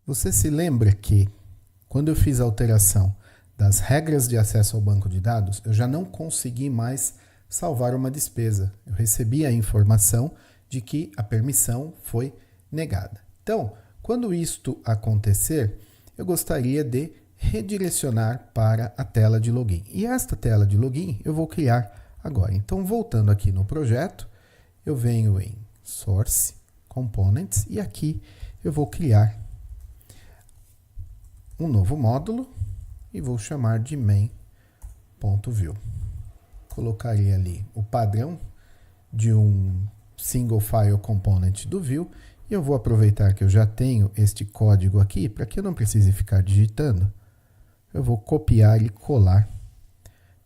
Você se lembra que, quando eu fiz a alteração das regras de acesso ao banco de dados, eu já não consegui mais salvar uma despesa. Eu recebi a informação de que a permissão foi negada. Então, quando isto acontecer, eu gostaria de redirecionar para a tela de login. E esta tela de login eu vou criar agora. Então, voltando aqui no projeto, eu venho em Source, Components, e aqui eu vou criar um novo módulo e vou chamar de main.view. Colocarei ali o padrão de um single file component do view e eu vou aproveitar que eu já tenho este código aqui para que eu não precise ficar digitando. Eu vou copiar e colar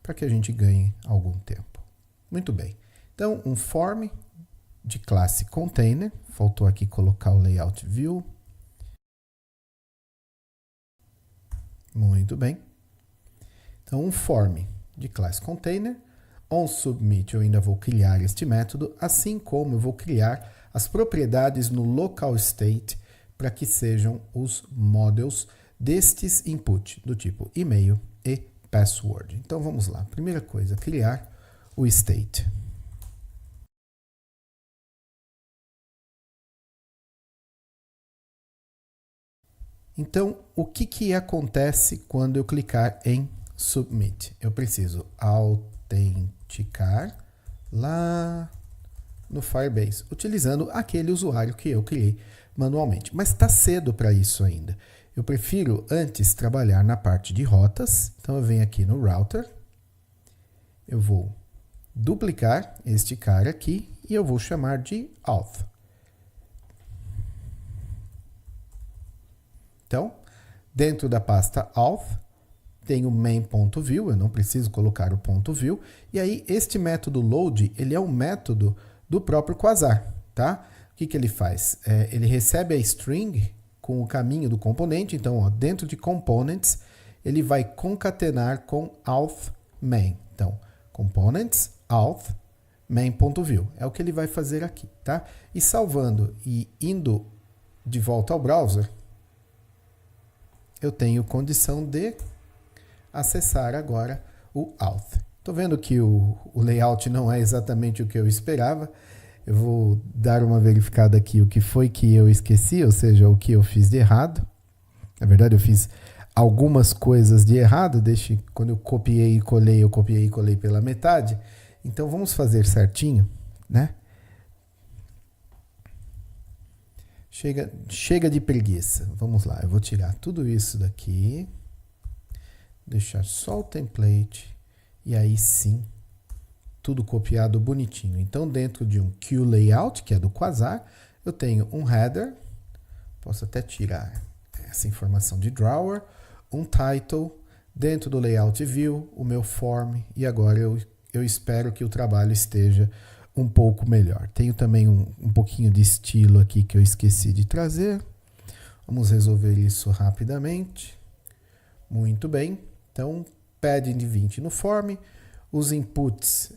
para que a gente ganhe algum tempo. Muito bem. Então, um form de classe container. Faltou aqui colocar o layout view. Muito bem. Então, um form de classe container. OnSubmit, eu ainda vou criar este método, assim como eu vou criar as propriedades no local state para que sejam os models destes input, do tipo e-mail e password. Então, vamos lá. Primeira coisa, criar o state. Então, o que acontece quando eu clicar em Submit? Eu preciso autenticar lá no Firebase, utilizando aquele usuário que eu criei manualmente. Mas está cedo para isso ainda. Eu prefiro antes trabalhar na parte de rotas. Então, eu venho aqui no Router. Eu vou duplicar este cara aqui e eu vou chamar de auth. Então, dentro da pasta auth, tem o main.view, eu não preciso colocar o ponto .view, e aí este método load, ele é um método do próprio Quasar, tá? O que ele faz? Ele recebe a string com o caminho do componente, então ó, dentro de components, ele vai concatenar com auth main. Então, components, auth, main.view, é o que ele vai fazer aqui, tá? E salvando e indo de volta ao browser, eu tenho condição de acessar agora o auth. Estou vendo que o layout não é exatamente o que eu esperava. Eu vou dar uma verificada aqui o que foi que eu esqueci, ou seja, o que eu fiz de errado. Na verdade, eu fiz algumas coisas de errado. Quando eu copiei e colei, eu copiei e colei pela metade. Então, vamos fazer certinho, né? Chega de preguiça. Vamos lá, eu vou tirar tudo isso daqui, deixar só o template e aí sim, tudo copiado bonitinho. Então, dentro de um QLayout, que é do Quasar, eu tenho um header, posso até tirar essa informação de drawer, um title, dentro do layout view, o meu form, e agora eu espero que o trabalho esteja um pouco melhor. Tenho também um pouquinho de estilo aqui que eu esqueci de trazer. Vamos resolver isso rapidamente. Muito bem. Então, padding de 20 no form. Os inputs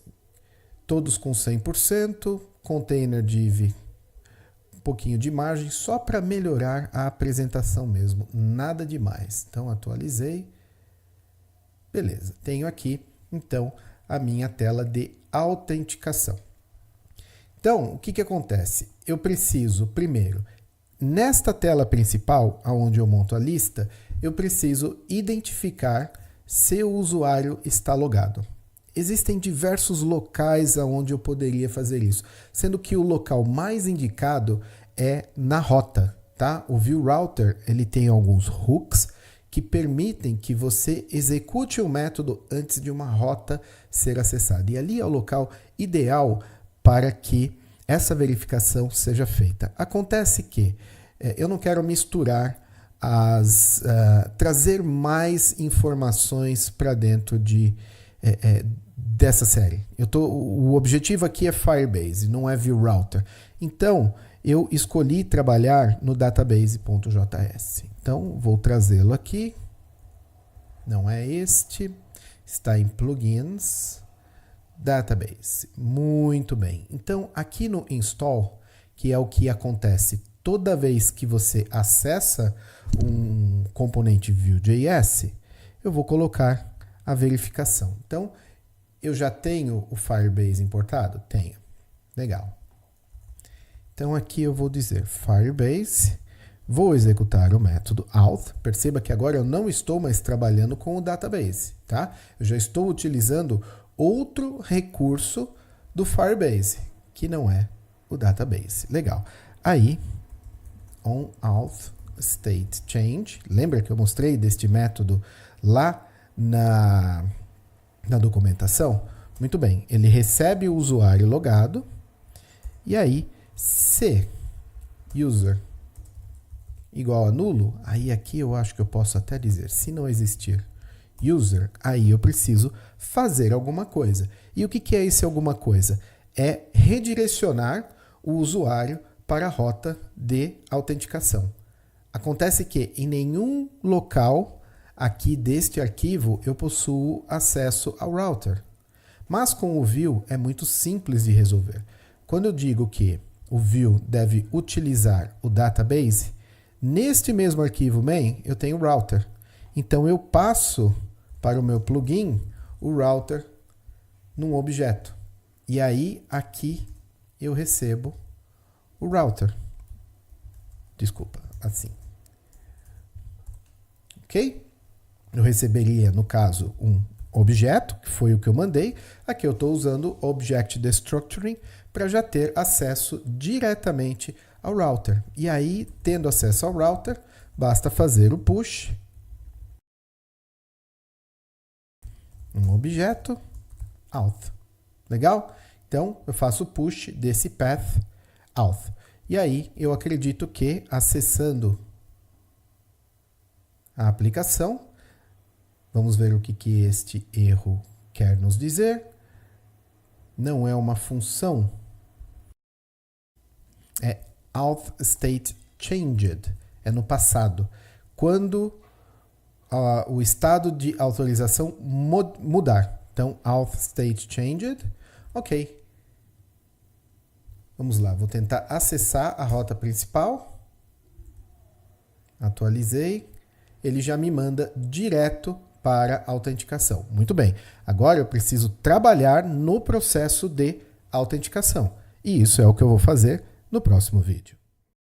todos com 100%. Container div um pouquinho de margem, só para melhorar a apresentação mesmo. Nada demais. Então, atualizei. Beleza. Tenho aqui, então, a minha tela de autenticação. Então, o que acontece? Eu preciso, primeiro, nesta tela principal, onde eu monto a lista, eu preciso identificar se o usuário está logado. Existem diversos locais onde eu poderia fazer isso, sendo que o local mais indicado é na rota, tá? O View Router, ele tem alguns hooks que permitem que você execute o método antes de uma rota ser acessada. E ali é o local ideal para que essa verificação seja feita. Acontece que eu não quero misturar trazer mais informações para dentro dessa série. O objetivo aqui é Firebase, não é View Router. Então, eu escolhi trabalhar no database.js. Então, vou trazê-lo aqui. Não é este. Está em plugins. Database. Muito bem. Então, aqui no install, que é o que acontece toda vez que você acessa um componente Vue.js, eu vou colocar a verificação. Então, eu já tenho o Firebase importado? Tenho. Legal. Então, aqui eu vou dizer Firebase, vou executar o método auth. Perceba que agora eu não estou mais trabalhando com o database, tá? Eu já estou utilizando outro recurso do Firebase, que não é o database. Legal. Aí, onAuth state change, lembra que eu mostrei deste método lá na documentação? Muito bem, ele recebe o usuário logado, e aí, se user igual a nulo, aí aqui eu acho que eu posso até dizer, se não existir user, aí eu preciso fazer alguma coisa. E o que é esse alguma coisa? É redirecionar o usuário para a rota de autenticação. Acontece que em nenhum local aqui deste arquivo eu possuo acesso ao router. Mas com o Vue é muito simples de resolver. Quando eu digo que o Vue deve utilizar o database, neste mesmo arquivo main eu tenho o router. Então eu passo para o meu plugin o router num objeto. E aí aqui eu recebo o router. Desculpa, assim. Ok? Eu receberia, no caso, um objeto, que foi o que eu mandei. Aqui eu estou usando Object Destructuring para já ter acesso diretamente ao router. E aí, tendo acesso ao router, basta fazer o push. Um objeto, auth. Legal? Então, eu faço o push desse path auth. E aí, eu acredito que, acessando a aplicação, vamos ver o que este erro quer nos dizer. Não é uma função. É auth state changed. É no passado. Quando o estado de autorização mudar. Então, auth state changed. Ok. Vamos lá. Vou tentar acessar a rota principal. Atualizei. Ele já me manda direto para a autenticação. Muito bem. Agora eu preciso trabalhar no processo de autenticação. E isso é o que eu vou fazer no próximo vídeo.